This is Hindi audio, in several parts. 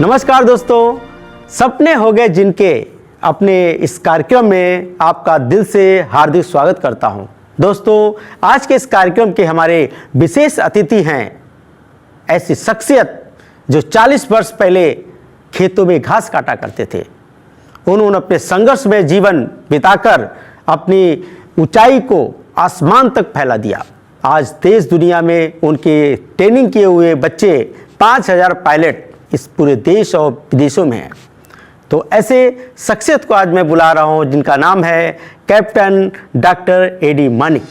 नमस्कार दोस्तों, सपने हो गए जिनके अपने इस कार्यक्रम में आपका दिल से हार्दिक स्वागत करता हूं। दोस्तों, आज के इस कार्यक्रम के हमारे विशेष अतिथि हैं ऐसी शख्सियत जो 40 वर्ष पहले खेतों में घास काटा करते थे। उन्होंने अपने संघर्ष में जीवन बिताकर अपनी ऊंचाई को आसमान तक फैला दिया। आज देश दुनिया में उनके ट्रेनिंग किए हुए बच्चे 5000 पायलट इस पूरे देश और विदेशों में हैं। तो ऐसे शख्सियत को आज मैं बुला रहा हूं जिनका नाम है कैप्टन डॉक्टर एडी मानिक।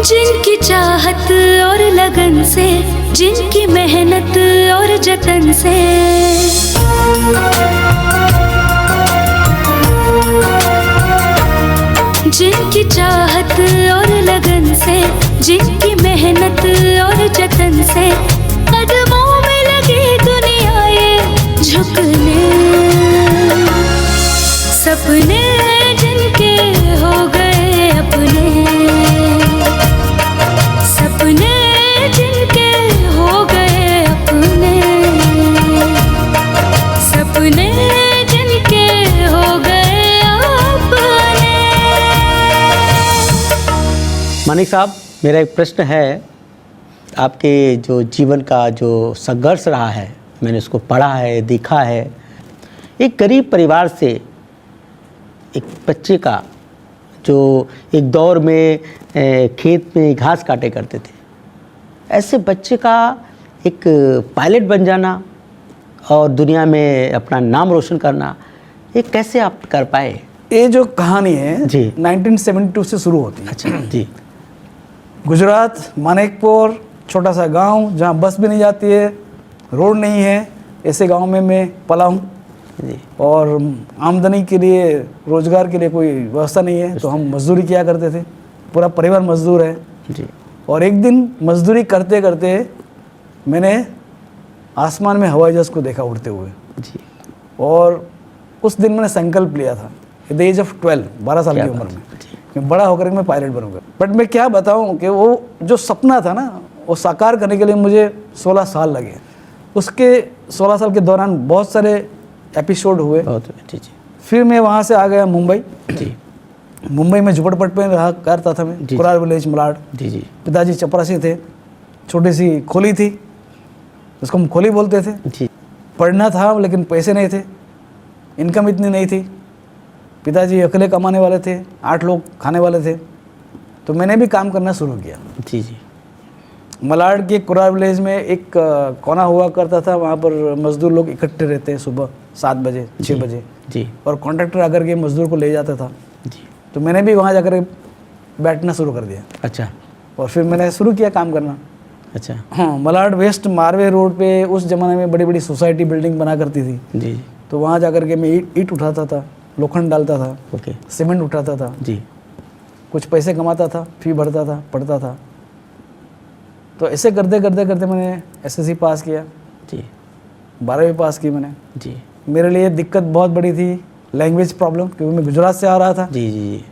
जिनकी चाहत और लगन से, जिनकी मेहनत और जतन से जिनकी चाहत और लगन से, जिनकी मेहनत और जतन से कदमों में लगी दुनिया ये झुकने, सपने जिनके हो गए अपने, सपने जिनके हो गए अपने, सपने जिनके हो गए अपने। मानिक साहब, मेरा एक प्रश्न है। आपके जो जीवन का जो संघर्ष रहा है, मैंने उसको पढ़ा है, देखा है। एक गरीब परिवार से एक बच्चे का जो एक दौर में खेत में घास काटे करते थे, ऐसे बच्चे का एक पायलट बन जाना और दुनिया में अपना नाम रोशन करना, ये कैसे आप कर पाए? ये जो कहानी है जी 1972 से शुरू होती है। अच्छा जी। गुजरात, मानेकपुर, छोटा सा गांव जहाँ बस भी नहीं जाती है, रोड नहीं है, ऐसे गांव में मैं पला हूँ। जी। और आमदनी के लिए, रोजगार के लिए कोई व्यवस्था नहीं है, तो हम मजदूरी किया करते थे। पूरा परिवार मजदूर है जी। और एक दिन मजदूरी करते करते मैंने आसमान में हवाई जहाज़ को देखा उड़ते हुए। जी। और उस दिन मैंने संकल्प लिया था एट द एज ऑफ 12 साल की उम्र में, मैं बड़ा होकर मैं पायलट बनूंगा। बट मैं क्या बताऊं कि वो जो सपना था ना, वो साकार करने के लिए मुझे 16 साल लगे। उसके 16 साल के दौरान बहुत सारे एपिसोड हुए। जी। फिर मैं वहाँ से आ गया मुंबई। जी। मुंबई में झुपड़पट्टी में रहा करता था मैं, कुरार विलेज, मलाड। जी। जी। पिताजी चपरासी थे, छोटी सी खोली थी, उसको हम खोली बोलते थे। जी। पढ़ना था लेकिन पैसे नहीं थे, इनकम इतनी नहीं थी। पिताजी अकेले कमाने वाले थे, 8 लोग खाने वाले थे, तो मैंने भी काम करना शुरू किया। जी। जी। मलाड के कुरार विलेज में एक कोना हुआ करता था, वहाँ पर मजदूर लोग इकट्ठे रहते हैं सुबह 7 बजे 6 बजे। जी। और कॉन्ट्रैक्टर आकर के मजदूर को ले जाता था। जी। तो मैंने भी वहाँ जाकर बैठना शुरू कर दिया। अच्छा। और फिर मैंने शुरू किया काम करना। अच्छा। हाँ, मलाड वेस्ट मारवे रोड पे उस ज़माने में बड़ी बड़ी सोसाइटी बिल्डिंग बना करती थी। जी। तो वहाँ जाकर के मैं ईट उठाता था, लोखंड डालता था, ओके। सीमेंट उठाता था, जी। कुछ पैसे कमाता था, फी भरता था, पढ़ता था। तो ऐसे करते करते करते मैंने एसएससी पास किया। जी। 12वीं पास की मैंने। जी। मेरे लिए दिक्कत बहुत बड़ी थी, लैंग्वेज प्रॉब्लम, क्योंकि मैं गुजरात से आ रहा था। जी। जी।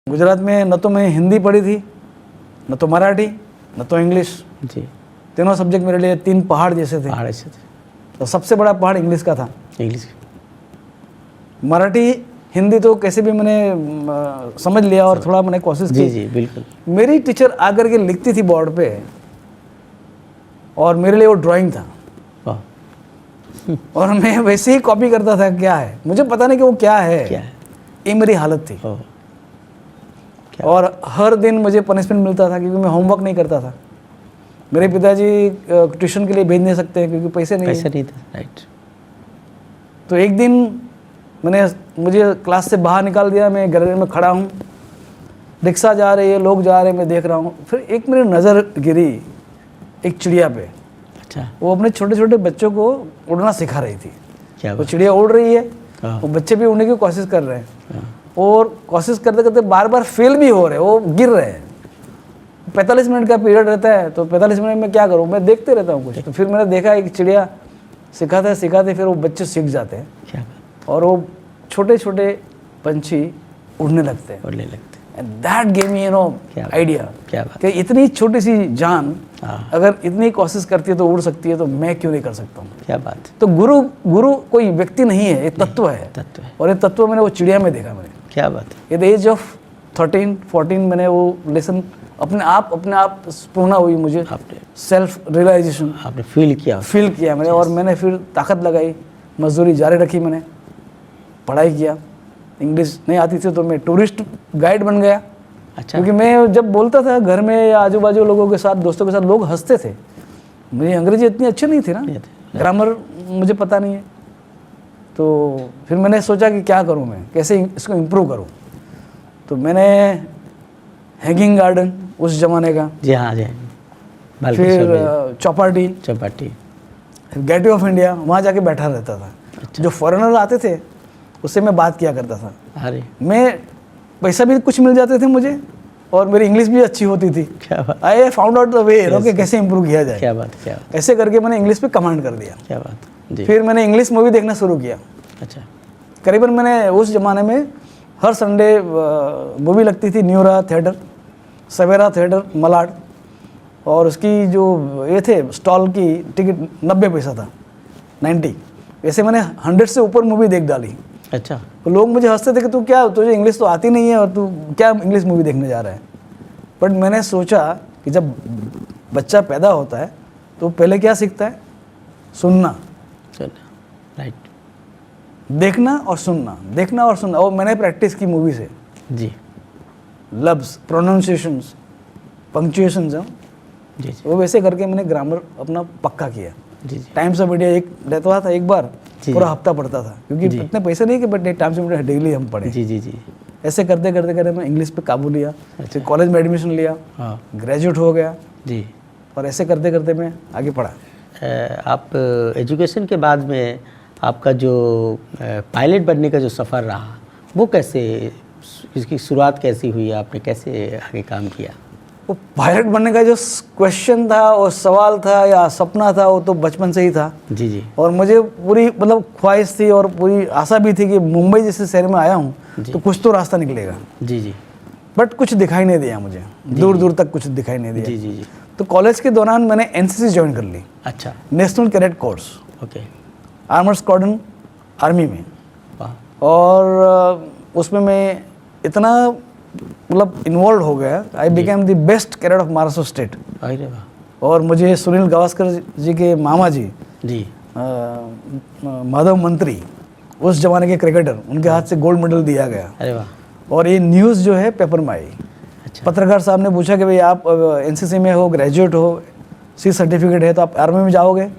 गुजरात में न तो मैं हिंदी पढ़ी थी, न तो मराठी, न तो इंग्लिश। जी। तीनों सब्जेक्ट मेरे लिए 3 पहाड़ जैसे थे। पहाड़ ऐसे थे। तो सबसे बड़ा पहाड़ इंग्लिश का था। इंग्लिश। मराठी हिंदी तो कैसे भी मैंने समझ लिया और थोड़ा मैंने कोशिश जी। की। जी बिल्कुल। मेरी टीचर आकर के लिखती थी बोर्ड पे, और मेरे लिए वो ड्राइंग था, वाह। और मैं वैसे ही कॉपी करता था। क्या है मुझे पता नहीं कि वो क्या है, ये मेरी हालत थी। ओह। और हर दिन मुझे पनिशमेंट मिलता था क्योंकि मैं होमवर्क नहीं करता था। मेरे पिताजी ट्यूशन के लिए भेज नहीं सकते क्योंकि पैसे नहीं थे। राइट। तो एक दिन मुझे क्लास से बाहर निकाल दिया। मैं गैलरी में खड़ा हूँ, रिक्शा जा रही है, लोग जा रहे हैं, मैं देख रहा हूँ। फिर एक मेरी नज़र गिरी एक चिड़िया पे। अच्छा। वो अपने छोटे छोटे बच्चों को उड़ना सिखा रही थी। क्या वो चिड़िया उड़ रही है, वो बच्चे भी उड़ने की कोशिश कर रहे हैं, और कोशिश करते करते बार बार फेल भी हो रहे हैं, वो गिर रहे हैं। 45 मिनट का पीरियड रहता है, तो 45 मिनट में क्या करूँ, मैं देखते रहता हूँ कुछ। तो फिर मैंने देखा एक चिड़िया सिखाते सिखाते फिर वो बच्चे सीख जाते हैं, और वो छोटे छोटे पंछी उड़ने लगते हैं। उड़ने लगते। एंड दैट गेव मी क्या आइडिया क्या बात। कि इतनी छोटी सी जान हाँ। अगर इतनी कोशिश करती है तो उड़ सकती है, तो मैं क्यों नहीं कर सकता हूँ। क्या बात है। तो गुरु कोई व्यक्ति नहीं है, ये तत्व है। तत्व है। और ये तत्व मैंने वो चिड़िया में देखा मैंने। क्या बात है। एट द एज ऑफ 13-14 मैंने वो लेसन अपने आप स्फूर्णा हुई मुझे, आपने सेल्फ रियलाइजेशन आपने फील किया। फील किया मैंने। और मैंने फिर ताकत लगाई, मजदूरी जारी रखी, मैंने पढ़ाई किया। इंग्लिश नहीं आती थी तो मैं टूरिस्ट गाइड बन गया। अच्छा। क्योंकि मैं जब बोलता था घर में या आजू बाजू लोगों के साथ, दोस्तों के साथ, लोग हंसते थे। मेरी अंग्रेजी इतनी अच्छी नहीं थी ना, ग्रामर मुझे पता नहीं है। तो फिर मैंने सोचा कि क्या करूं मैं, कैसे इसको इम्प्रूव करूं। तो मैंने हैंगिंग गार्डन उस जमाने का, जी हाँ जी। फिर Chowpatty, Chowpatty, gateway of India, वहाँ जाके बैठा रहता था। अच्छा। जो फॉरेनर आते थे उससे मैं बात किया करता था। अरे मैं पैसा भी कुछ मिल जाते थे मुझे, और मेरी इंग्लिश भी अच्छी होती थी। क्या बात। I found out the way कि कैसे इंप्रूव किया जाए। क्या बात। क्या बात। ऐसे करके मैंने इंग्लिश पे कमांड कर दिया। क्या बात जी। फिर मैंने इंग्लिश मूवी देखना शुरू किया। अच्छा। करीबन मैंने उस ज़माने में हर संडे मूवी लगती थी, न्यूरा थिएटर, सवेरा थिएटर, मलाड, और उसकी जो ये थे स्टॉल की टिकट 90 पैसा था, 90। वैसे मैंने 100 से ऊपर मूवी देख डाली। अच्छा। तो लोग मुझे हंसते थे कि तू क्या, तुझे इंग्लिश तो आती नहीं है और तू क्या इंग्लिश मूवी देखने जा रहा है। बट मैंने सोचा कि जब बच्चा पैदा होता है तो पहले क्या सीखता है, सुनना, राइट, देखना और सुनना, देखना और सुनना। और मैंने प्रैक्टिस की मूवी से जी लफ्ज़, प्रोनाउंसिएशंस, पंक्चुएशंस, जी वो वैसे करके मैंने ग्रामर अपना पक्का किया। जी जी टाइम्स ऑफ इंडिया एक रहता था, एक बार जी। पूरा हफ्ता पढ़ता था, क्योंकि जी। इतने पैसे नहीं कि but times of India daily हम पढ़े। जी जी जी। ऐसे करते करते करते मैं इंग्लिश पे काबू लिया। फिर कॉलेज में एडमिशन लिया, हाँ ग्रेजुएट हो गया, जी। और ऐसे करते करते मैं आगे पढ़ा। आप एजुकेशन के बाद में आपका जो पायलट बनने का जो सफ़र रहा, वो कैसे, इसकी शुरुआत कैसी हुई, आपने कैसे आगे काम किया? वो पायलट बनने का जो क्वेश्चन था और सवाल था या सपना था, वो तो बचपन से ही था। जी जी और मुझे पूरी मतलब ख्वाहिश थी और पूरी आशा भी थी कि मुंबई जैसे शहर में आया हूँ तो कुछ तो रास्ता निकलेगा। जी जी बट कुछ दिखाई नहीं दिया मुझे, दूर दूर तक कुछ दिखाई नहीं दिया। जी जी जी। तो कॉलेज के दौरान मैंने एनसीसी ज्वाइन कर ली, अच्छा, national cadet course, okay, armoured squadron army में। वाह, और उसमें मैं इतना मतलब इन्वॉल्व हो गया, I became the best cadet of Maharashtra state. अरे वाह, और मुझे सुनील गावस्कर जी के मामा जी, जी माधव मंत्री, उस जमाने के क्रिकेटर, उनके हाथ से गोल्ड मेडल दिया गया। अरे वाह, और ये न्यूज़ जो है पेपर में आई। अच्छा, पत्रकार साहब ने पूछा कि भाई आप एनसीसी में हो, ग्रेजुएट हो, सी सर्टिफिकेट है, तो आप आर्मी में जाओगे?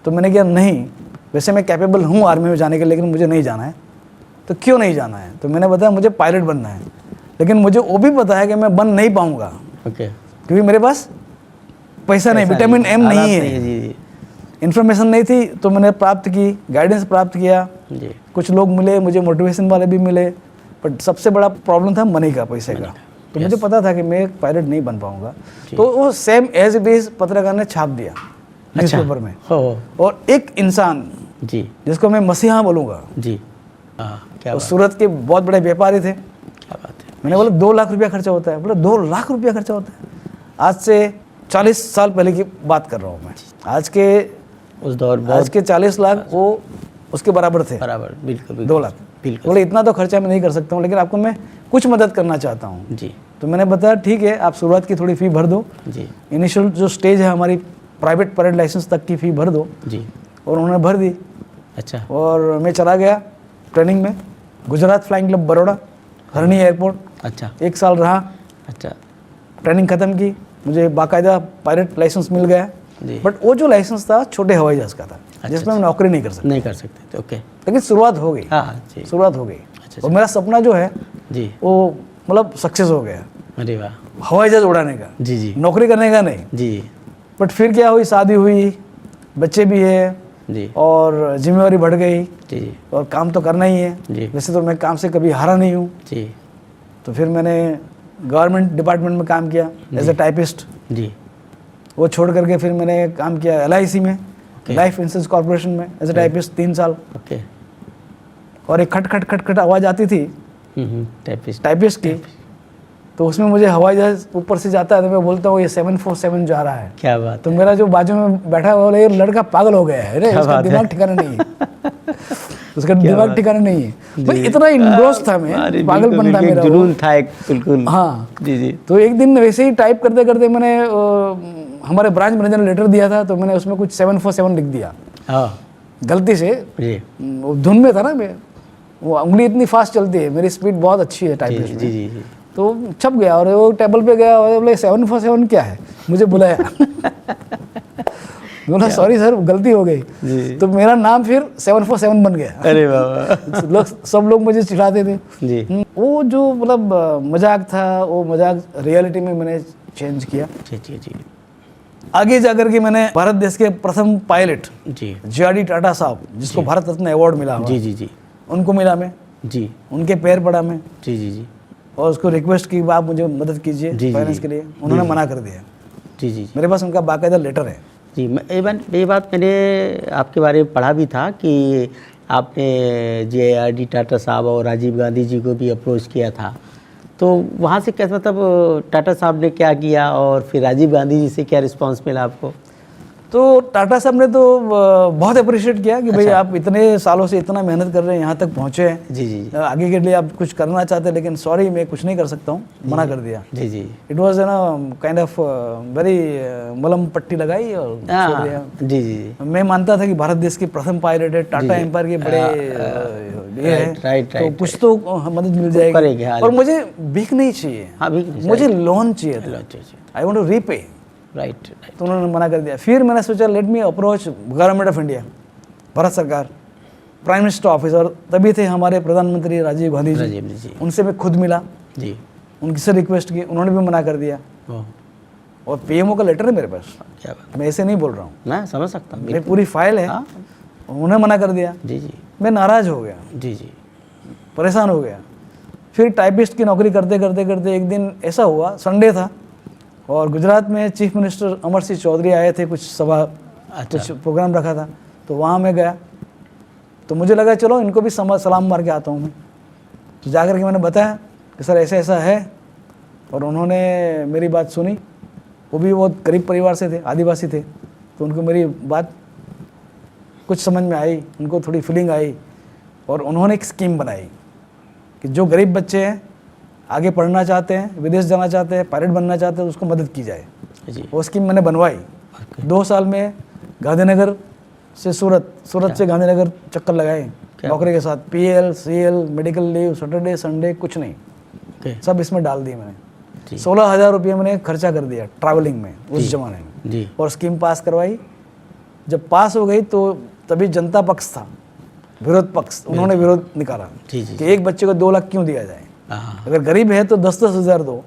तो मैंने कहा नहीं, वैसे मैं कैपेबल हूँ आर्मी में जाने के, लेकिन मुझे नहीं जाना है। तो क्यों नहीं जाना है? तो मैंने बताया मुझे पायलट बनना है, लेकिन मुझे वो भी पता है कि मैं बन नहीं पाऊँगा, ओके, क्योंकि मेरे पास पैसा नहीं, विटामिन एम नहीं है, जी इन्फॉर्मेशन नहीं थी। तो मैंने प्राप्त की, गाइडेंस प्राप्त किया, जी, कुछ लोग मिले मुझे, मोटिवेशन वाले भी मिले, बट सबसे बड़ा प्रॉब्लम था मनी का, पैसे का। तो मुझे पता था कि मैं एक पायलट नहीं बन पाऊंगा। तो वो सेम एज इट इज पत्रकार ने छाप दिया न्यूज़पेपर में। हो, और एक इंसान जी जिसको मैं मसीहा बोलूँगा, जी, हाँ, क्या वो बात, सूरत के बहुत बड़े व्यापारी थे। क्या बात है, मैंने बोला 2 लाख रुपया खर्चा होता है? बोला 2 लाख रुपया खर्चा होता है? आज से 40 साल पहले की बात कर रहा हूँ मैं। आज उस दौर आज बहुत के 40 लाख वो उसके बराबर थे, बराबर, बिल्कुल 2 लाख। बिल्कुल, बोले इतना तो खर्चा मैं नहीं कर सकता हूँ, लेकिन आपको मैं कुछ मदद करना चाहता हूँ। जी तो मैंने बताया ठीक है, आप शुरुआत की थोड़ी फ़ी भर दो, जी इनिशियल जो स्टेज है हमारी प्राइवेट पैलेट लाइसेंस तक की फ़ी भर दो। जी, और उन्होंने भर दी, अच्छा, और मैं चला गया ट्रेनिंग में, गुजरात फ्लाइंग क्लब बड़ौदा, हरणी एयरपोर्ट। अच्छा 1 साल रहा, अच्छा, ट्रेनिंग ख़त्म की, मुझे बाकायदा पायलट लाइसेंस मिल गया। जी, बट वो जो लाइसेंस था छोटे हवाई जहाज़ का था, जिसमें मैं नौकरी नहीं कर सकता, नहीं कर सकते थे, ओके, लेकिन शुरुआत हो गई, हाँ जी, शुरुआत हो गई। अच्छा, और मेरा सपना जो है जी, वो मतलब सक्सेस हो गया, अरे वाह, हवाई जहाज़ उड़ाने का, जी जी नौकरी करने का नहीं। जी बट फिर क्या हुई, शादी हुई, बच्चे भी है, जी और जिम्मेवारी बढ़ गई, जी और काम तो करना ही है। जी वैसे तो मैं काम से कभी हारा नहीं हूँ। जी तो फिर मैंने गवर्नमेंट डिपार्टमेंट में काम किया एज ए टाइपिस्ट। जी, वो छोड़ करके फिर मैंने काम किया LIC में, लाइफ इंश्योरेंस कॉर्पोरेशन में एज ए टाइपिस्ट 3 साल। ओके, और एक खट खट खट खट आवाज़ आती थी टाइपिस्ट की। तो उसमें मुझे हवाई जहाज ऊपर से जाता है तो मैं बोलता हूँ ये 747 जा रहा है। क्या बात तो मेरा जो बाजू में बैठा हुआ ये लड़का पागल हो गया है, अरे क्या उसका बात है। दिमाग ठिकाना नहीं है। उसका दिमाग ठिकाना नहीं है भाई, इतना इंग्रोस था मैं, अरे पागलपन था बिल्कुल, मेरा एक वो। जुनून था एक, बिल्कुल। हाँ, जी जी। तो एक दिन वैसे ही टाइप करते करते मैंने हमारे ब्रांच मैनेजर ने लेटर दिया था, तो मैंने उसमें कुछ 747 लिख दिया हाँ गलती से। जी वो धुन में था ना मैं, वो उंगली इतनी फास्ट चलती है, मेरी स्पीड बहुत अच्छी है जी टाइपिस्ट जी में। जी जी। तो छप गया और वो टेबल पे गया और बोले 747 क्या है, मुझे बुलाया। बोला सॉरी सर गलती हो गई। जी। तो मेरा नाम फिर 747 बन गया। अरे बाबा। लोग सब लोग मुझे चिढ़ाते थे। जी वो जो मतलब मजाक था, वो मजाक रियलिटी में मैंने चेंज किया। जी जी जी आगे जाकर के मैंने भारत देश के प्रथम पायलट जी जे.आर.डी. टाटा साहब, जिसको भारत रत्न अवार्ड मिला हुआ, जी जी जी उनको मिला मैं, जी उनके पैर पड़ा मैं जी जी जी और उसको रिक्वेस्ट की आप मुझे मदद कीजिए जी, फाइनेंस जी। के लिए। उन्होंने मना कर दिया। जी जी मेरे पास उनका बाकायदा लेटर है। जी। मैं ये बात मैंने आपके बारे में पढ़ा भी था कि आपने जे.आर.डी. टाटा साहब और राजीव गांधी जी को भी अप्रोच किया था। तो वहाँ से कैसे, मतलब टाटा साहब ने क्या किया और फिर राजीव गांधी जी से क्या रिस्पांस मिला आपको? तो टाटा साहब ने तो बहुत अप्रिशिएट किया कि भाई आप इतने सालों से इतना मेहनत कर रहे हैं, यहाँ तक पहुँचे हैं, जी जी आगे के लिए आप कुछ करना चाहते हैं, लेकिन सॉरी मैं कुछ नहीं कर सकता हूँ, मना कर दिया। जी जी। इट वॉज ना काइंड ऑफ वेरी मलम पट्टी लगाई और छोड़ दिया। जी जी जी। मैं मानता था कि भारत देश की प्रथम पायलट है, टाटा एम्पायर के बड़े ये है, राइट तो राइट। कुछ तो मदद मिल करेंगे, जाएगी। हाँ। और मुझे भीख नहीं चाहिए, हाँ भी नहीं, मुझे लोन चाहिए था। अच्छा अच्छा। I want to repay. Right right. तो उन्होंने मना कर दिया। फिर मैंने सोचा let me approach government of India, Bharat सरकार, प्राइम मिनिस्टर ऑफिस, और तभी थे हमारे प्रधानमंत्री राजीव गांधी राजीव जी। जी। उनसे मैं खुद मिला, जी। उनसे रिक्वेस्ट की, उन्होंने भी मना कर दिया। ओह, और पीएमओ का लेटर है मेरे पास, क्या बात। मैं ऐसे नहीं बोल रहा हूँ, मैं समझ सकता हूँ। मेरी पूरी फाइल है। हाँ। उन्होंने मना कर दिया, जी जी मैं नाराज हो गया, जी जी परेशान हो गया। फिर टाइपिस्ट की नौकरी करते करते करते एक दिन ऐसा हुआ, संडे था और गुजरात में चीफ मिनिस्टर अमर सिंह चौधरी आए थे, कुछ सभा, कुछ प्रोग्राम रखा था, तो वहाँ मैं गया। तो मुझे लगा चलो इनको भी सलाम मार के आता हूँ मैं। तो जाकर के मैंने बताया कि सर ऐसा ऐसा है, और उन्होंने मेरी बात सुनी। वो भी बहुत गरीब परिवार से थे, आदिवासी थे, तो उनको मेरी बात कुछ समझ में आई, उनको थोड़ी फीलिंग आई, और उन्होंने एक स्कीम बनाई कि जो गरीब बच्चे हैं, आगे पढ़ना चाहते हैं, विदेश जाना चाहते हैं, पायलट बनना चाहते हैं, उसको मदद की जाए। जी। वो स्कीम मैंने बनवाई। 2 साल में गांधीनगर से सूरत, सूरत से गांधीनगर चक्कर लगाए नौकरी के साथ। PL, CL, medical leave, Saturday Sunday कुछ नहीं, ओके। सब इसमें डाल दिए मैंने। जी। 16,000 रुपये मैंने खर्चा कर दिया ट्रैवलिंग में उस जमाने में, जी और स्कीम पास करवाई। जब पास हो गई तो तभी जनता पक्ष था, विरोध पक्ष, उन्होंने विरोध निकाला जी जी कि एक बच्चे को 2 लाख क्यों दिया जाए, हाँ अगर गरीब है तो 10-10 हज़ार दो,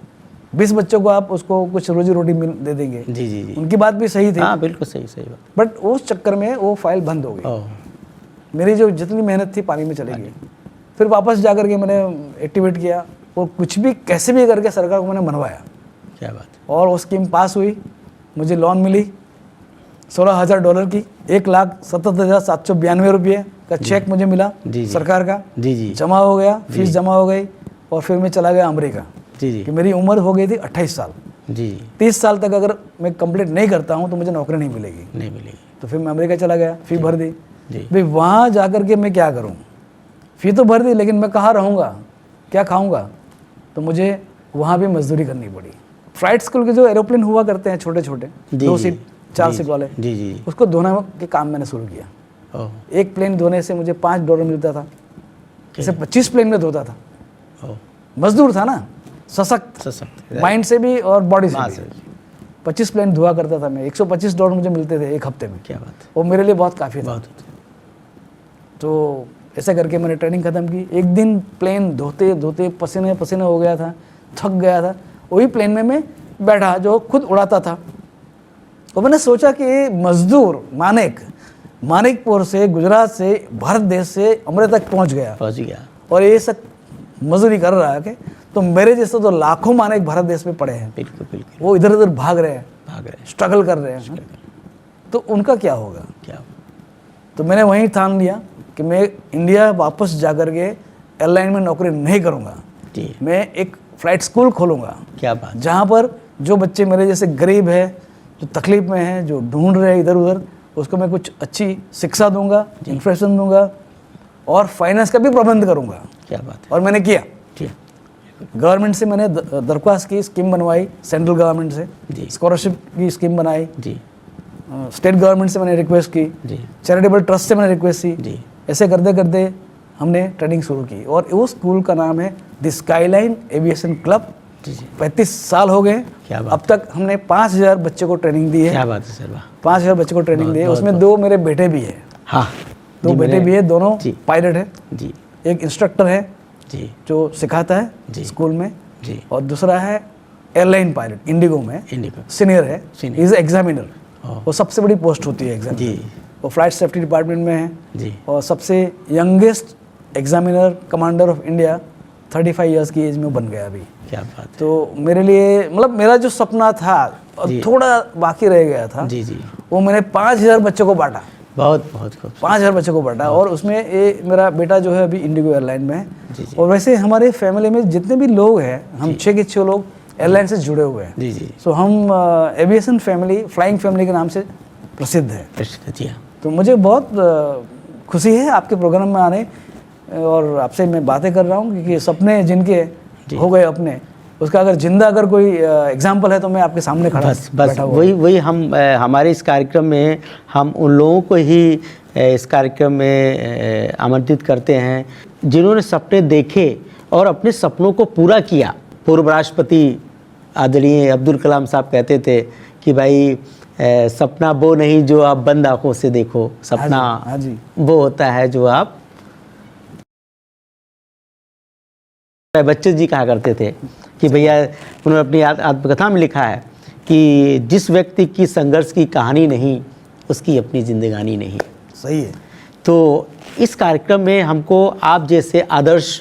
20 बच्चों को आप उसको कुछ रोजी रोटी दे देंगे। जी जी जी। उनकी बात भी सही थी, हाँ बिल्कुल सही सही बात। बट उस चक्कर में वो फाइल बंद हो गई। ओह, मेरी जो जितनी मेहनत थी पानी में चली गई। फिर वापस जा करके मैंने एक्टिवेट किया और कुछ भी कैसे भी करके सरकार को मैंने मनवाया, क्या बात है। और वो स्कीम पास हुई। मुझे लोन मिली $16,000 की, 1,77,792 रुपये का चेक मुझे मिला जी। सरकार का, जी जी जमा हो गया, फीस जमा हो गई, और फिर मैं चला गया अमेरिका। जी जी कि मेरी उम्र हो गई थी 28 साल, जी 30 साल तक अगर मैं कंप्लीट नहीं करता हूँ तो मुझे नौकरी नहीं मिलेगी। नहीं मिलेगी। तो फिर मैं अमेरिका चला गया, फी भर दी। जी भाई वहाँ जा कर के मैं क्या करूँ, फी तो भर दी, लेकिन मैं कहाँ रहूँगा, क्या खाऊँगा, तो मुझे वहाँ भी मजदूरी करनी पड़ी। फ्लाइट स्कूल के जो एरोप्लेन हुआ करते हैं छोटे छोटे, जी, 2 जी, सीट 4 जी, सीट वाले, जी जी उसको धोने के काम मैंने शुरू किया। ओह, एक प्लेन धोने से मुझे $5 मिलता था, जैसे 25 प्लेन में धोता था। ओह, मजदूर था ना, सशक्त, सशक्त, माइंड से भी और बॉडी से हाँ, भी। सर। 25 प्लेन धुआ करता था मैं, $125 मुझे मिलते थे एक हफ्ते में। क्या बात है। वो मेरे लिए बहुत काफ़ी था। बहुत तो ऐसे करके मैंने ट्रेनिंग ख़त्म की। एक दिन प्लेन धोते धोते पसीने पसीने हो गया था, थक गया था। वही प्लेन में मैं बैठा जो खुद उड़ाता था। तो मैंने सोचा कि ये मजदूर मानिकपुर से, गुजरात से, भारत देश से अमृत तक पहुंच गया, पहुंच गया। और ये सब मजदूरी कर रहा है कि, तो मेरे जैसे तो लाखों मानिक भारत देश में पड़े हैं, बिल्कुल बिल्कुल वो इधर उधर भाग रहे हैं, भाग रहे हैं। स्ट्रगल कर रहे हैं, तो उनका क्या होगा। क्या तो मैंने वहीं ठान लिया कि मैं इंडिया वापस जा कर के एयरलाइन में नौकरी नहीं करूँगा, जी, मैं एक फ्लाइट स्कूल खोलूँगा, क्या बात, जहाँ पर जो बच्चे मेरे जैसे गरीब है, जो तकलीफ में हैं, जो ढूंढ रहे हैं इधर उधर, उसको मैं कुछ अच्छी शिक्षा दूंगा, इंफ्रास्ट्रक्चर दूंगा और फाइनेंस का भी प्रबंध करूंगा। क्या बात है, और मैंने किया। जी, गवर्नमेंट से मैंने दरख्वास्त की, स्कीम बनवाई सेंट्रल गवर्नमेंट से, जी, स्कॉलरशिप की स्कीम बनाई, जी, स्टेट गवर्नमेंट से मैंने रिक्वेस्ट की, जी, चैरिटेबल ट्रस्ट से मैंने रिक्वेस्ट की। जी, ऐसे करते करते हमने ट्रेनिंग शुरू की और वो स्कूल का नाम है द स्काईलाइन एविएशन क्लब। जी, जी, 35 साल हो गए। क्या बात, अब तक हमने 5000 बच्चे को ट्रेनिंग दी है। क्या बात है सर, वाह, 5000 बच्चे को ट्रेनिंग दी है। बहुत, उसमें 2 मेरे बेटे भी है, हाँ, 2 जी, बेटे मैंने- भी है, दोनों जी, पायलट है। जी, एक इंस्ट्रक्टर है जी, जो सिखाता है जी, स्कूल में, जी, और दूसरा है एयरलाइन पायलट, इंडिगो में इंडिगो, सीनियर है, Senior। Is examiner. ओह, वो सबसे बड़ी पोस्ट होती है एग्जामिनर। जी, वो फ्लाइट सेफ्टी डिपार्टमेंट में है जी, और सबसे youngest examiner commander of India 35 years की एज में वो बन गया अभी। क्या बात है, तो मेरे लिए मतलब मेरा जो सपना था और जी। थोड़ा बाकी रह गया था, जी, जी, वो मैंने 5000 बच्चों को बांटा, बहुत बहुत खूब, 5000 बच्चों को बांटा। और उसमें ये मेरा बेटा जो है अभी इंडिगो एयरलाइन में है। जी, जी, और वैसे हमारे फैमिली में जितने भी लोग हैं, हम 6 के 6 लोग एयरलाइन से जुड़े हुए हैं। जी, जी, सो हम एविएशन फैमिली, फ्लाइंग फैमिली के नाम से प्रसिद्ध है। जी, हाँ, तो मुझे बहुत खुशी है आपके प्रोग्राम में आने और आपसे मैं बातें कर रहा हूँ, क्योंकि सपने जिनके हो गए अपने, उसका अगर जिंदा अगर कोई एग्जाम्पल है तो मैं आपके सामने खड़ा बस बैठा हुआ वही वही हम हमारे इस कार्यक्रम में हम उन लोगों को ही इस कार्यक्रम में आमंत्रित करते हैं जिन्होंने सपने देखे और अपने सपनों को पूरा किया। पूर्व राष्ट्रपति आदरणीय अब्दुल कलाम साहब कहते थे कि भाई सपना वो नहीं जो आप बंद आंखों से देखो, सपना हाँ जी, वो होता है जो आप। बच्चे जी कहा करते थे कि भैया, उन्होंने अपनी आत्मकथा में लिखा है कि जिस व्यक्ति की संघर्ष की कहानी नहीं, उसकी अपनी जिंदगानी नहीं। सही है। तो इस कार्यक्रम में हमको आप जैसे आदर्श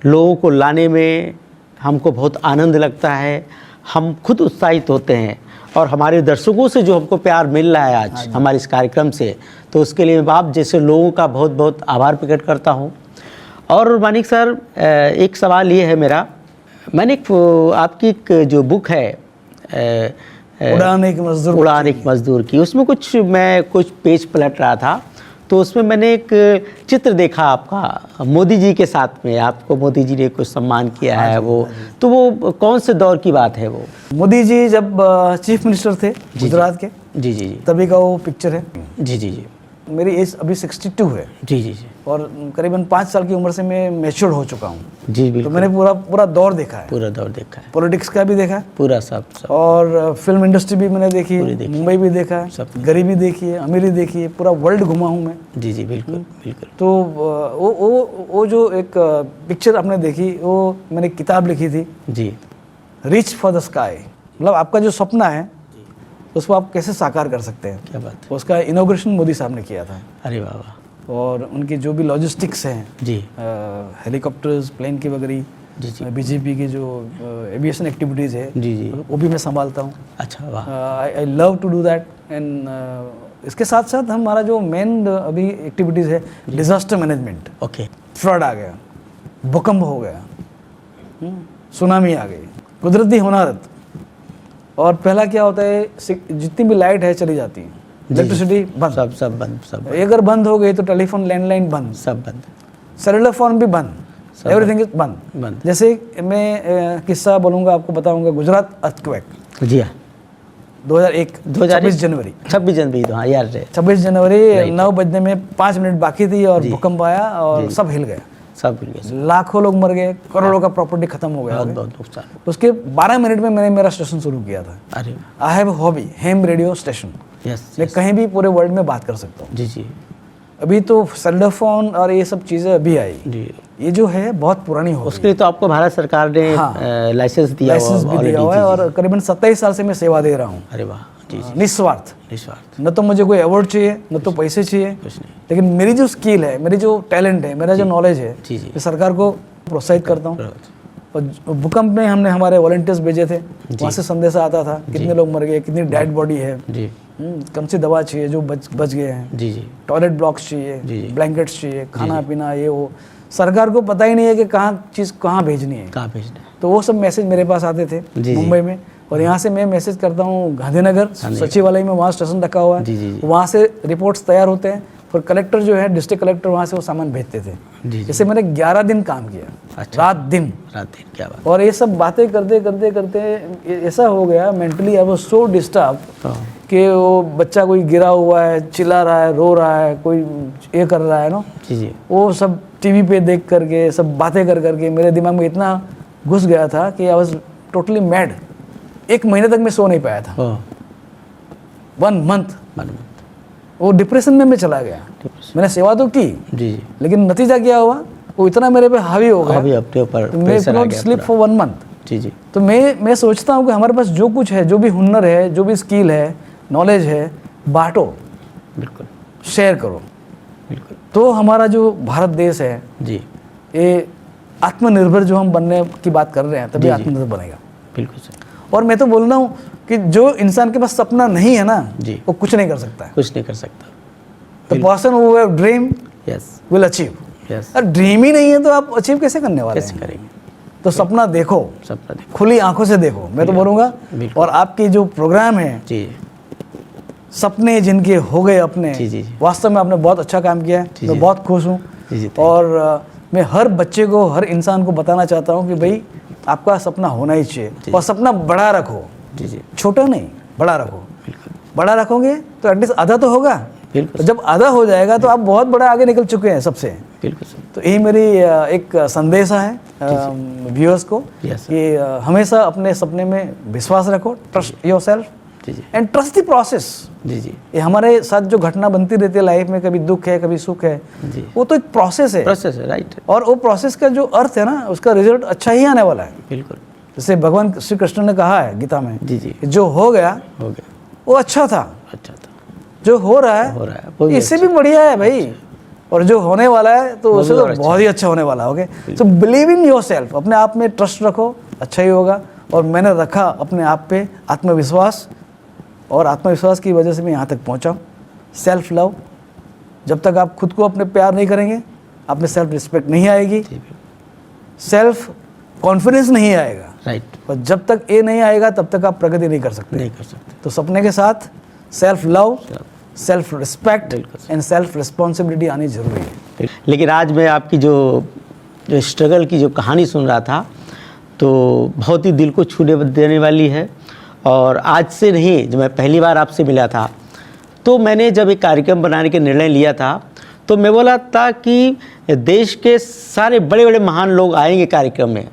लोगों को लाने में हमको बहुत आनंद लगता है। हम खुद उत्साहित होते हैं और हमारे दर्शकों से जो हमको प्यार मिल रहा है आज हमारे इस कार्यक्रम से, तो उसके लिए मैं आप जैसे लोगों का बहुत बहुत आभार प्रकट करता हूँ। और मानिक सर, एक सवाल ये है मेरा, मैंने आपकी एक जो बुक है उड़ान एक मजदूर, उड़ान एक मजदूर की, उसमें मैं कुछ पेज पलट रहा था, तो उसमें मैंने एक चित्र देखा आपका मोदी जी के साथ में, आपको मोदी जी ने कुछ सम्मान किया है वो, तो वो कौन से दौर की बात है वो? मोदी जी जब चीफ मिनिस्टर थे गुजरात के, जी, जी, जी, तभी का वो पिक्चर है। जी, जी, जी, मेरी एज अभी 62 है जी, जी, जी, और करीबन 5 साल की उम्र से मैं मैच्योर हो चुका हूँ। जी, तो बिल्कुल, मैंने पूरा दौर देखा है, पूरा दौर देखा है, पॉलिटिक्स का भी देखा है पूरा सब और फिल्म इंडस्ट्री भी मैंने देखी पूरी है, देखी। मुंबई भी देखा है, सब। गरीबी देखी है, अमीरी देखी है, पूरा वर्ल्ड घुमा हूँ मैं। जी, जी, बिल्कुल, बिल्कुल, तो वो जो एक पिक्चर आपने देखी, वो मैंने किताब लिखी थी, जी, रिच फॉर द स्काई। मतलब आपका जो सपना है उसको आप कैसे साकार कर सकते हैं, क्या बात, उसका इनॉग्रेशन मोदी साहब ने किया था। अरे वाह वाह, और उनकी जो भी लॉजिस्टिक्स हैं, जी, हेलीकॉप्टर्स, प्लेन की वगैरह, जी, जी, बीजेपी की जो एविएशन एक्टिविटीज़ है, जी, जी, वो भी मैं संभालता हूँ। अच्छा, वाह, I love to do that. And इसके साथ साथ हमारा जो मेन अभी एक्टिविटीज़ है, डिजास्टर मैनेजमेंट। ओके, फ्लड आ गया, भूकंप हो गया, सुनामी आ गई, कुदरती होनारत, और पहला क्या होता है, जितनी भी लाइट है चली जाती है, इलेक्ट्रिसिटी बंद, सब बंद, सब अगर बंद हो गई तो टेलीफोन लैंडलाइन बंद, सब बंद, सेलुलर फोन भी बंद, एवरीथिंग इज बंद। बंद। जैसे मैं किस्सा बोलूँगा आपको, बताऊँगा गुजरात अर्थक्वेक जी हाँ, 2001 26 जनवरी 26 जनवरी, तो हाँ यार रे, 26 जनवरी 9 बजने में 5 मिनट बाकी थी और भूकंप आया और सब हिल गया, सब मिल गया, लाखों लोग मर गए, करोड़ों का प्रॉपर्टी खत्म हो गया। बहुत बहुत नुकसान, उसके 12 मिनट में मैंने मेरा स्टेशन शुरू किया था। अरे I have hobby, ham radio station. Yes, मैं कहीं भी पूरे वर्ल्ड में बात कर सकता हूँ। जी, जी, अभी तो सेलुलर फोन और ये सब चीज़ें अभी आई, जी, ये जो है बहुत पुरानी हो उसके लिए तो आपको भारत सरकार ने लाइसेंस दिया लाइसेंस भी दिया हुआ है और करीबन 27 साल से मैं सेवा दे रहा हूँ, अरे वाह, जी, जी, निस्वार्थ। निस्वार्थ, न तो मुझे कोई अवार्ड चाहिए, न तो पैसे चाहिए, कुछ नहीं, लेकिन मेरी जो स्किल है, मेरी जो टैलेंट है, मेरा जो नॉलेज है, जी, जी, मैं सरकार को प्रोत्साहित करता हूँ। बहुत, और भूकंप में हमने हमारे वॉलंटियर्स भेजे थे, वहाँ से संदेशा आता था कितने लोग मर गए, कितनी डेड बॉडी है, जी, कम सी दवा चाहिए जो बच गए हैं, जी जी टॉयलेट ब्लॉक्स चाहिए, जी, जी। ब्लैंकेट्स चाहिए, खाना पीना ये वो। सरकार को पता ही नहीं है कि कहाँ भेजनी है। कहाँ भेजना है? तो वो सब मैसेज मेरे पास आते थे जी। मुंबई में, और यहाँ से मैं मैसेज करता हूँ गांधीनगर सचिवालय में, वहाँ स्टेशन रखा हुआ जी, जी, है, जी। वहाँ से रिपोर्ट्स तैयार होते हैं, फिर कलेक्टर जो है डिस्ट्रिक्ट कलेक्टर वहाँ से वो सामान भेजते थे। जी जी जैसे मैंने 11 दिन काम किया, अच्छा। रात दिन, क्या बात। और ये सब बातें करते करते करते ऐसा हो गया mentally I was so disturb हाँ। कि वो बच्चा कोई गिरा हुआ है, चिल्ला रहा है, रो रहा है, कोई ये कर रहा है ना, जी जी वो सब टीवी पे देख करके सब बातें कर करके मेरे दिमाग में इतना घुस गया था कि आई वाज टोटली मैड। 1 महीने तक मैं सो नहीं पाया था, ओह, 1 मंथ मालूम। वो डिप्रेशन में मैं चला गया। मैंने सेवा तो की, जी जी लेकिन नतीजा क्या हुआ, वो इतना मेरे पे हावी हो गया, अभी अपने ऊपर मैं प्रेशर आ नॉट गया स्लीप पूरा। For 1 month. जी जी तो मैं सोचता हूँ कि हमारे पास जो कुछ है, जो भी हुनर है, जो भी स्किल है, नॉलेज है, बांटो, बिल्कुल शेयर करो। बिल्कुल तो हमारा जो भारत देश है जी ये आत्मनिर्भर जो हम बनने की बात कर रहे हैं, तभी जी, जी। आत्मनिर्भर बनेगा। बिल्कुल सही, और मैं तो बोल रहा हूँ कि जो इंसान के पास सपना नहीं है ना, जी। वो कुछ नहीं कर सकता है। कुछ नहीं कर सकता। The person who have dream yes will achieve. Yes, और ड्रीम ही नहीं है तो आप अचीव कैसे करने वाले कैसे हैं? करेंगे? तो सपना देखो, सपना देखो। खुली आंखों से देखो, मैं तो बोलूँगा। बिल्कुल। और आपकी जो प्रोग्राम है जी सपने जिनके हो गए अपने, जी, जी, जी। वास्तव में आपने बहुत अच्छा काम किया है, जी, मैं जी। बहुत खुश हूँ। जी, जी, thank और मैं हर बच्चे को, हर इंसान को बताना चाहता हूँ कि भाई आपका सपना होना ही चाहिए, और सपना बड़ा रखो, जी जी छोटा नहीं, बड़ा रखो। बिल्कुल बड़ा रखोगे तो एटलीस्ट आधा तो होगा, बिल्कुल तो जब आधा हो जाएगा तो आप बहुत बड़ा आगे निकल चुके हैं सबसे। बिल्कुल सही। तो यही मेरी एक संदेश है व्यूअर्स को Yes, sir. कि हमेशा अपने सपने में विश्वास रखो, ट्रस्ट योरसेल्फ जी जी एंड ट्रस्ट द प्रोसेस। जी जी ये हमारे साथ जो घटना बनती रहती है लाइफ में, कभी दुख है, कभी सुख है, जी। वो तो एक प्रोसेस है, प्रोसेस है, राइट। और वो प्रोसेस का जो अर्थ है ना, उसका रिजल्ट अच्छा ही आने वाला है। बिल्कुल जैसे भगवान श्री कृष्ण ने कहा है गीता में जी जी कि जो हो गया हो गया, वो अच्छा था, अच्छा था, जो हो रहा हो रहा है, है वो भी इससे भी बढ़िया है भाई, और जो होने वाला है तो वो उससे भी तो और अच्छा बहुत ही अच्छा होने वाला है। Okay, so believe in yourself, अपने आप में ट्रस्ट रखो, अच्छा ही होगा। और मैंने रखा अपने आप पे आत्मविश्वास, और आत्मविश्वास की वजह से मैं यहाँ तक पहुँचा हूँ। सेल्फ लव, जब तक आप खुद को अपने प्यार नहीं करेंगे, आप में सेल्फ रिस्पेक्ट नहीं आएगी, जी सेल्फ कॉन्फिडेंस नहीं आएगा, राइट, और जब तक ये नहीं आएगा तब तक आप प्रगति नहीं कर सकते। नहीं कर सकते। तो सपने के साथ सेल्फ लव, सेल्फ रिस्पेक्ट बिल्कुल। एंड सेल्फ रिस्पॉन्सिबिलिटी आनी जरूरी है। लेकिन आज मैं आपकी जो स्ट्रगल की जो कहानी सुन रहा था, तो बहुत ही दिल को छूने देने वाली है। और आज से नहीं, जब मैं पहली बार आपसे मिला था, तो मैंने जब एक कार्यक्रम बनाने के निर्णय लिया था, तो मैं बोला था कि देश के सारे बड़े बड़े महान लोग आएंगे कार्यक्रम में,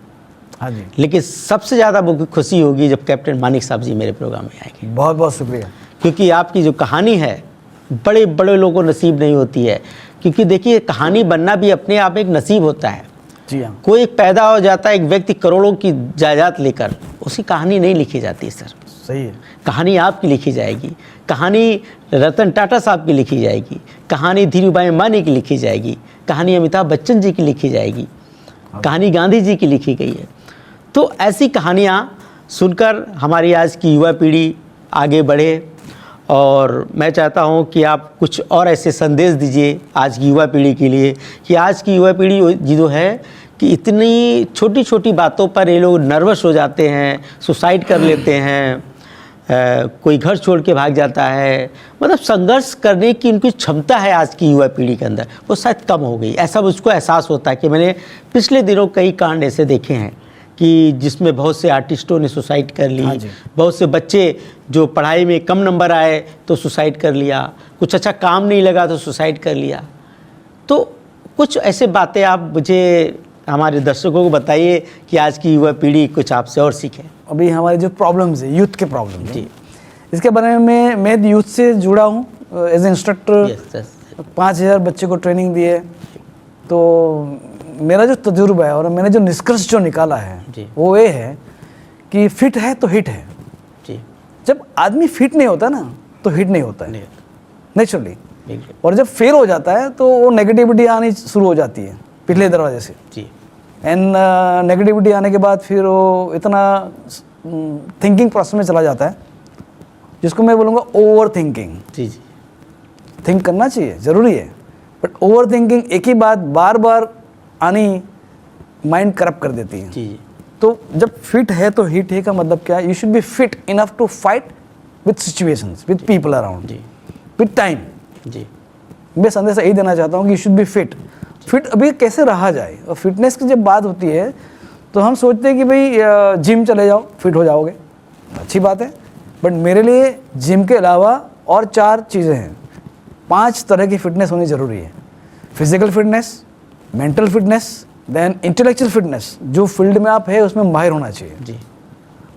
हाँ जी, लेकिन सबसे ज़्यादा मुझे खुशी होगी जब कैप्टन मानिक साहब जी मेरे प्रोग्राम में आएंगे। बहुत बहुत शुक्रिया। क्योंकि आपकी जो कहानी है, बड़े बड़े लोगों को नसीब नहीं होती है। क्योंकि देखिए, कहानी बनना भी अपने आप में एक नसीब होता है। जी हाँ, कोई एक पैदा हो जाता है, एक व्यक्ति करोड़ों की जायदाद लेकर, उसकी कहानी नहीं लिखी जाती सर। सही है। कहानी आपकी लिखी जाएगी, कहानी रतन टाटा साहब की लिखी जाएगी, कहानी धीरूभाई अंबानी की लिखी जाएगी, कहानी अमिताभ बच्चन जी की लिखी जाएगी, कहानी गांधी जी की लिखी गई है। तो ऐसी कहानियाँ सुनकर हमारी आज की युवा पीढ़ी आगे बढ़े, और मैं चाहता हूँ कि आप कुछ और ऐसे संदेश दीजिए आज की युवा पीढ़ी के लिए, कि आज की युवा पीढ़ी जो है कि इतनी छोटी छोटी बातों पर ये लोग नर्वस हो जाते हैं, सुसाइड कर लेते हैं, कोई घर छोड़ के भाग जाता है। मतलब संघर्ष करने की उनकी क्षमता है आज की युवा पीढ़ी के अंदर, वो शायद कम हो गई, ऐसा मुझको एहसास होता है। कि मैंने पिछले दिनों कई कांड ऐसे देखे हैं कि जिसमें बहुत से आर्टिस्टों ने सुसाइड कर ली, हाँ जी। बहुत से बच्चे जो पढ़ाई में कम नंबर आए तो सुसाइड कर लिया, कुछ अच्छा काम नहीं लगा तो सुसाइड कर लिया। तो कुछ ऐसे बातें आप मुझे, हमारे दर्शकों को बताइए कि आज की युवा पीढ़ी कुछ आपसे और सीखे। अभी हमारे जो प्रॉब्लम्स है, यूथ के प्रॉब्लम जी, इसके बारे में मैं यूथ से जुड़ा हूँ एज इंस्ट्रक्टर। यस यस, 5000 बच्चे को ट्रेनिंग दी है। तो मेरा जो तजुर्बा है और मैंने जो निष्कर्ष जो निकाला है जी। वो ये है कि फिट है तो हिट है। जी, जब आदमी फिट नहीं होता ना तो हिट नहीं होता है नहीं, नेचुरली, बिल्कुल, और जब फेल हो जाता है तो वो नेगेटिविटी आनी शुरू हो जाती है पिछले दरवाजे से। जी, एंड नेगेटिविटी आने के बाद फिर वो इतना थिंकिंग प्रोसेस में चला जाता है जिसको मैं बोलूँगा ओवर थिंकिंग। जी जी थिंक करना चाहिए, ज़रूरी है, बट ओवर थिंकिंग, एक ही बात बार बार आनी माइंड करप्ट कर देती है। जी जी तो जब फिट है तो हिट है का मतलब क्या है? You should be fit enough to fight with situations, with people around, जी विथ टाइम। जी मैं संदेश यही देना चाहता हूँ कि you should be fit. Fit अभी कैसे रहा जाए? और फिटनेस की जब बात होती है तो हम सोचते हैं कि भाई जिम चले जाओ फिट हो जाओगे, अच्छी बात है, बट मेरे लिए जिम के अलावा और 4 चीज़ें हैं, 5 तरह की फिटनेस होनी ज़रूरी है। Physical fitness, mental fitness, then intellectual fitness, जो फील्ड में आप है उसमें माहिर होना चाहिए। जी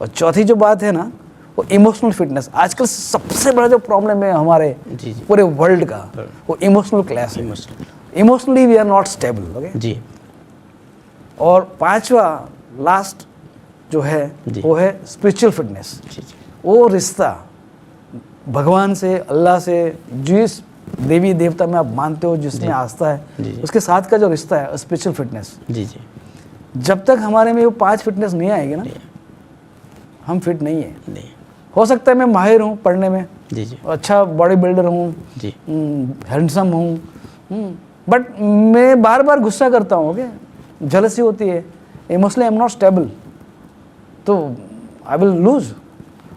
और चौथी जो बात है ना, वो इमोशनल फिटनेस। आजकल सबसे बड़ा जो प्रॉब्लम है हमारे जी जी पूरे वर्ल्ड का, वो इमोशनल क्लैश है। Emotionally we are not stable, okay. जी और 5वां लास्ट जो है जी। वो है स्पिरिचुअल फिटनेस। जी जी वो रिश्ता भगवान से, अल्लाह से, जिस देवी देवता में आप मानते हो, जिसमें आस्था है, जी, जी। उसके साथ का जो रिश्ता है, स्पिरिचुअल फिटनेस। जी जी जब तक हमारे में वो 5 फिटनेस नहीं आएगी ना, हम फिट नहीं है। नहीं हो सकता है मैं माहिर हूँ पढ़ने में, जी जी अच्छा बॉडी बिल्डर हूँ, जी हैंडसम हूँ, बट मैं बार बार गुस्सा करता हूँ, ओके, जलसी होती है, emotionally I am not stable, तो आई विल लूज।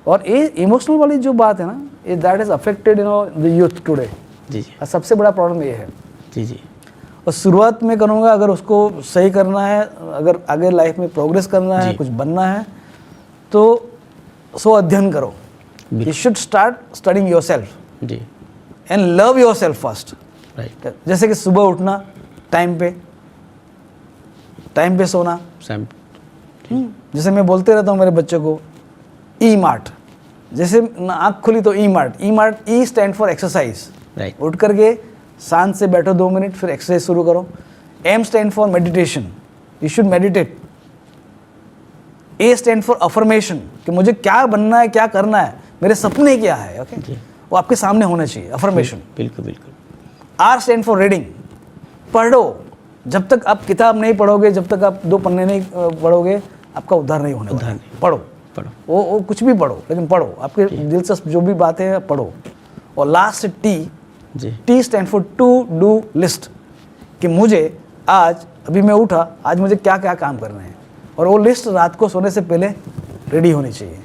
और ये इमोशनल वाली जो बात है ना, ये that is affected the youth today. जी जी सबसे बड़ा प्रॉब्लम ये है। जी जी और शुरुआत में करूँगा, अगर उसको सही करना है, अगर आगे लाइफ में प्रोग्रेस करना है, जी। कुछ बनना है, तो अध्ययन करो। You should start studying yourself ji and love yourself first. Right जैसे कि सुबह उठना टाइम पे सोना। सैम जैसे मैं बोलते रहता हूँ मेरे बच्चों को, ई मार्ट, जैसे आँख खुली तो e mart, E stand for exercise. Right उठ करके शांत से बैठो 2 मिनट, फिर एक्सरसाइज शुरू करो। M stand for meditation, you should meditate. A stand for affirmation, कि मुझे क्या बनना है, क्या करना है, मेरे सपने क्या है, ओके, वो आपके सामने होने चाहिए, अफर्मेशन। बिल्कुल बिल्कुल आर स्टैंड फॉर रीडिंग, पढ़ो। जब तक आप किताब नहीं पढ़ोगे, जब तक आप 2 पन्ने नहीं पढ़ोगे, आपका उद्धार नहीं होने वाला। पढ़ो पढ़ो वो कुछ भी पढ़ो, लेकिन पढ़ो, आपके दिलचस्प जो भी बातें हैं पढ़ो। और last ji T stand for to do list, कि मुझे आज, अभी मैं उठा, आज मुझे क्या क्या काम करना है, और वो लिस्ट रात को सोने से पहले रेडी होनी चाहिए।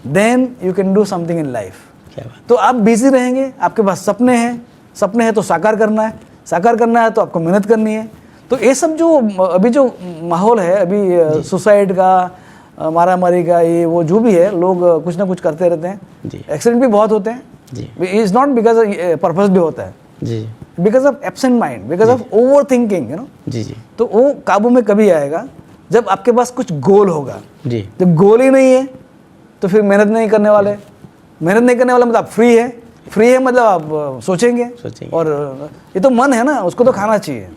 Then you can do something in life. क्या बात तो आप बिजी रहेंगे, आपके पास सपने हैं तो साकार करना है तो आपको मेहनत करनी है। तो ये सब जो अभी जो माहौल है, अभी सुसाइड का, मारामारी का, ये वो जो भी है, लोग कुछ ना कुछ करते रहते हैं, जी एक्सीडेंट भी बहुत होते हैं। जी इज नॉट बिकॉज पर्पस भी होता है, जी because of absent mind, because of over thinking, you know. जी जी तो वो काबू में कभी आएगा जब आपके पास कुछ गोल होगा। जी जब गोल ही नहीं है तो फिर मेहनत नहीं करने वाले मतलब आप फ्री है मतलब आप सोचेंगे। और ये तो मन है ना, उसको तो खाना चाहिए,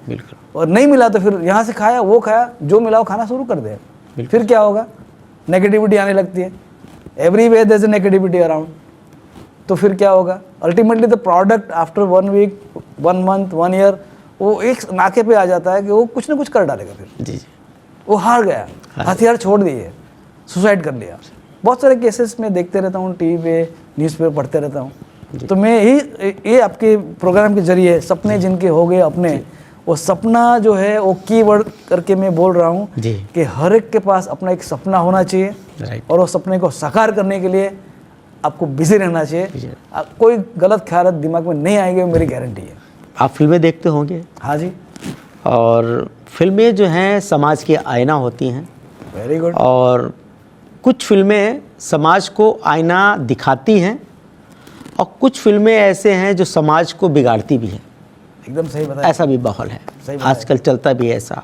बिल्कुल। और नहीं मिला तो फिर यहाँ से खाया, वो खाया, जो मिला वो खाना शुरू कर दे। फिर क्या होगा? नेगेटिविटी आने लगती है, everywhere there is a negativity around. तो फिर क्या होगा? Ultimately the product after 1 week, 1 month, 1 year, वो एक नाके पे आ जाता है कि वो कुछ ना कुछ कर डालेगा। फिर जी वो हार गया, हथियार छोड़ दिए, सुसाइड कर लिया। बहुत सारे केसेस में देखते रहता हूँ, टीवी पे, न्यूज़पेपर पढ़ते रहता हूँ। तो मैं ये आपके प्रोग्राम के जरिए सपने जिनके हो गए अपने, वो सपना जो है वो कीवर्ड करके मैं बोल रहा हूँ कि हर एक के पास अपना एक सपना होना चाहिए, और वो सपने को साकार करने के लिए आपको बिजी रहना चाहिए। कोई गलत ख्याल दिमाग में नहीं आएंगे, मेरी गारंटी है। आप फिल्में देखते होंगे? हाँ जी। और फिल्में जो हैं समाज की आईना होती हैं। Very good. और कुछ फिल्में समाज को आईना दिखाती हैं, और कुछ फिल्में ऐसे हैं जो समाज को बिगाड़ती भी हैं। एकदम सही बताया। ऐसा भी माहौल है आजकल, चलता भी है ऐसा।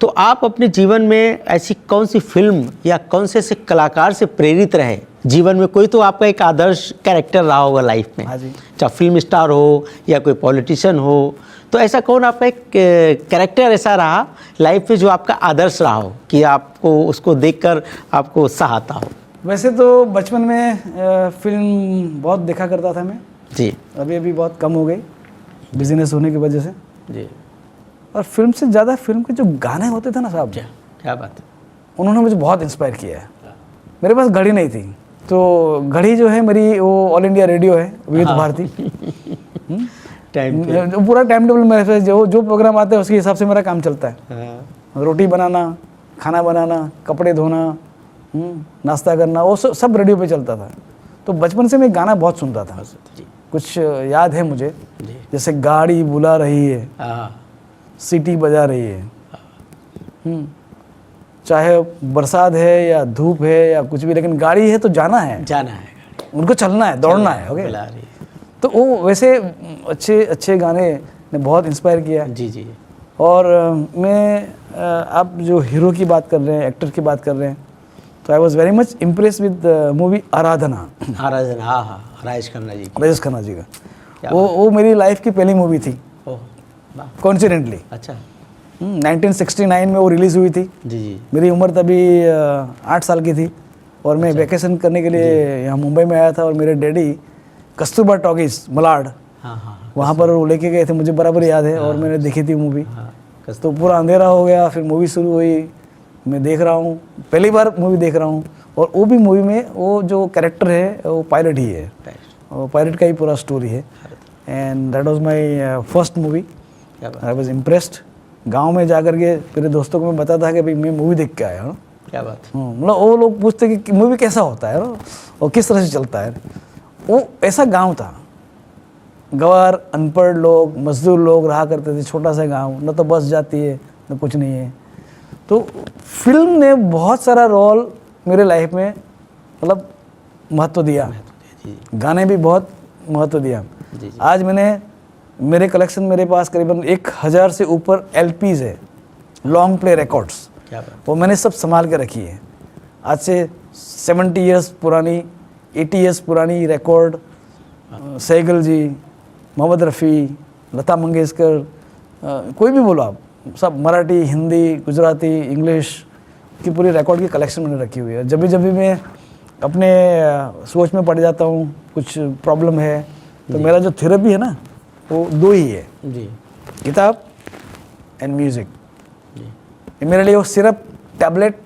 तो आप अपने जीवन में ऐसी कौन सी फिल्म या कौन से ऐसे कलाकार से प्रेरित रहे? जीवन में कोई तो आपका एक आदर्श कैरेक्टर रहा होगा लाइफ में, चाहे फिल्म स्टार हो या कोई पॉलिटिशियन हो। तो ऐसा कौन आपका एक कैरेक्टर ऐसा रहा लाइफ में जो आपका आदर्श रहा हो कि आपको उसको देखकर आपको उत्साह आता हो? वैसे तो बचपन में फिल्म बहुत देखा करता था मैं जी। अभी बहुत कम हो गई बिजनेस होने की वजह से जी। और फिल्म से ज़्यादा फिल्म के जो गाने होते थे ना साहब, क्या बात है, उन्होंने मुझे बहुत इंस्पायर किया है। मेरे पास घड़ी नहीं थी तो घड़ी जो है मेरी वो ऑल इंडिया रेडियो है, विविध भारती। टाइम पे। पूरा टाइम टेबल मेरे पे जो जो प्रोग्राम आता है उसके हिसाब से मेरा काम चलता है। हाँ, रोटी बनाना, खाना बनाना, कपड़े धोना, नाश्ता करना, वो सब रेडियो पे चलता था। तो बचपन से मैं गाना बहुत सुनता था। जी कुछ याद है मुझे, जी। जैसे गाड़ी बुला रही है, हाँ, सीटी बजा रही है। चाहे बरसात है या धूप है या कुछ भी, लेकिन गाड़ी है तो जाना है, जाना है, उनको चलना है, दौड़ना है। ओके, बुला रही है। तो वो वैसे अच्छे अच्छे गाने ने बहुत इंस्पायर किया। जी जी। और आप जो हीरो की बात कर रहे हैं, एक्टर की बात कर रहे हैं, तो I was very much impress with movie Aradhana. Aradhana, हाँ हाँ, राजेश खन्ना जी की। राजेश खन्ना जी का वो मेरी लाइफ की पहली मूवी थी, ओह वाह, कॉन्सिडेंटली। अच्छा। 1969 में वो रिलीज़ हुई थी। जी जी। मेरी उम्र तभी 8 साल की थी और मैं वैकेशन करने के लिए यहाँ मुंबई में आया था। और मेरे डैडी कस्तूरबा टॉकीज मलाड, हाँ हाँ वहाँ पर वो लेके गए थे, मुझे बराबर याद है। और मैंने देखी थी मूवी। हाँ, तो पूरा अंधेरा हो गया, फिर मूवी शुरू हुई, मैं देख रहा हूँ, पहली बार मूवी देख रहा हूँ। और वो भी मूवी में वो जो कैरेक्टर है वो पायलट ही है, वो पायलट का ही पूरा स्टोरी है। And that was my first movie. I was impressed. गांव में जाकर के मेरे दोस्तों को मैं बताता था कि भाई मैं मूवी देख के आया हूँ। क्या बात। मतलब वो लोग पूछते कि मूवी कैसा होता है और किस तरह से चलता है। वो ऐसा गांव था, गवार अनपढ़ लोग, मजदूर लोग रहा करते थे, छोटा सा गांव, न तो बस जाती है न कुछ नहीं है। तो फिल्म ने बहुत सारा रोल मेरे लाइफ में मतलब महत्व दिया, गाने भी बहुत महत्व दिया। आज मेरे कलेक्शन, मेरे पास करीबन 1000 से ऊपर LPs है, लॉन्ग प्ले रिकॉर्ड्स। क्या बात। वो मैंने सब संभाल के रखी है। आज से 70 ईयर्स पुरानी, 80 ईयर्स पुरानी रिकॉर्ड, सहगल जी, मोहम्मद रफ़ी, लता मंगेशकर, कोई भी बोलो आप, सब मराठी, हिंदी, गुजराती, इंग्लिश की पूरी रिकॉर्ड की कलेक्शन मैंने रखी हुई है। जब भी मैं अपने सोच में पड़ जाता हूँ, कुछ प्रॉब्लम है, तो मेरा जो थेरेपी है ना वो 2 ही है जी। किताब एंड म्यूज़िक। जी। मेरे लिए वो सिरप, टैबलेट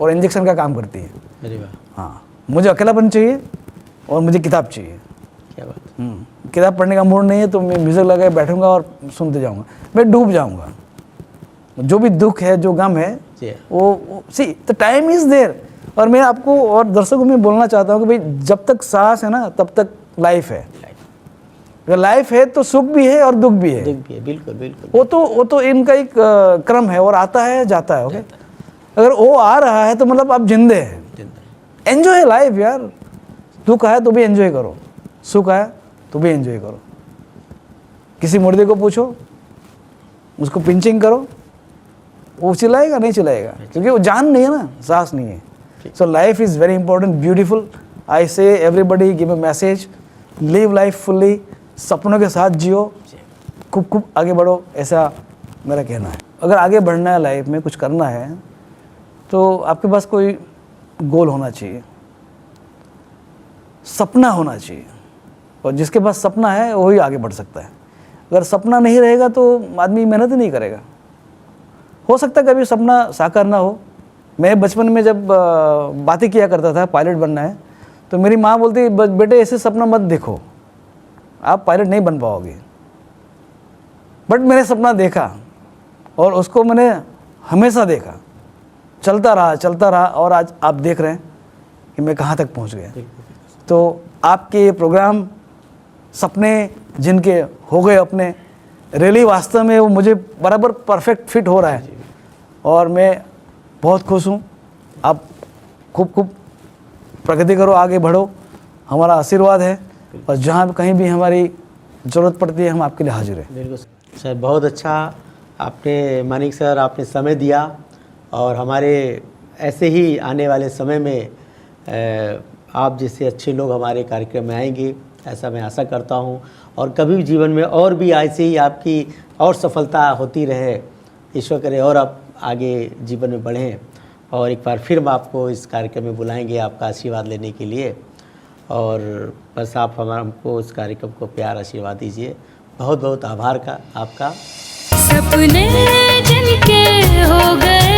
और इंजेक्शन का काम करती है। अरे वाह, हाँ, मुझे अकेलापन चाहिए और मुझे किताब चाहिए। क्या बात। किताब पढ़ने का मूड नहीं है तो मैं म्यूज़िक लगा के बैठूंगा और सुनते जाऊंगा, मैं डूब जाऊंगा। जो भी दुख है, जो गम है, वो see the time is there. और मैं आपको और दर्शकों में बोलना चाहता हूँ कि भाई जब तक सांस है ना तब तक लाइफ है। अगर लाइफ है तो सुख भी है और दुख भी है। बिल्कुल बिल्कुल। वो तो इनका एक क्रम है और आता है जाता है। ओके, अगर वो आ रहा है तो मतलब आप जिंदे हैं। एंजॉय लाइफ यार। दुख आया तो भी एंजॉय करो, सुख आया तो भी एंजॉय करो। किसी मुर्दे को पूछो, उसको पिंचिंग करो, वो चिल्लाएगा नहीं चिल्लाएगा, क्योंकि वो जान नहीं है ना, सांस नहीं है। So life is very important, beautiful. I say everybody give a message, live life fully, सपनों के साथ जियो, खूब आगे बढ़ो, ऐसा मेरा कहना है। अगर आगे बढ़ना है लाइफ में, कुछ करना है, तो आपके पास कोई गोल होना चाहिए, सपना होना चाहिए। और जिसके पास सपना है वही आगे बढ़ सकता है। अगर सपना नहीं रहेगा तो आदमी मेहनत ही नहीं करेगा। हो सकता है कभी सपना साकार ना हो। मैं बचपन में जब बातें किया करता था पायलट बनना है, तो मेरी माँ बोलती, बेटे ऐसे सपना मत देखो, आप पायलट नहीं बन पाओगे। बट मैंने सपना देखा और उसको मैंने हमेशा देखा, चलता रहा और आज आप देख रहे हैं कि मैं कहाँ तक पहुँच गया। तो आपके ये प्रोग्राम, सपने जिनके हो गए अपने, रियली वास्तव में वो मुझे बराबर परफेक्ट फिट हो रहा है और मैं बहुत खुश हूँ। आप खूब प्रगति करो, आगे बढ़ो, हमारा आशीर्वाद है। और जहाँ कहीं भी हमारी ज़रूरत पड़ती है हम आपके लिए हाजिर हैं। बिल्कुल सर, बहुत अच्छा आपने, मानिक सर, आपने समय दिया और हमारे ऐसे ही आने वाले समय में आप जैसे अच्छे लोग हमारे कार्यक्रम में आएंगे, ऐसा मैं आशा करता हूं। और कभी भी जीवन में और भी ऐसे ही आपकी और सफलता होती रहे, ईश्वर करे, और आप आगे जीवन में बढ़ें। और एक बार फिर हम आपको इस कार्यक्रम में बुलाएंगे आपका आशीर्वाद लेने के लिए। और बस आप हमको इस कार्यक्रम को प्यार आशीर्वाद दीजिए। बहुत बहुत आभार का आपका। सपने जिनके हो गए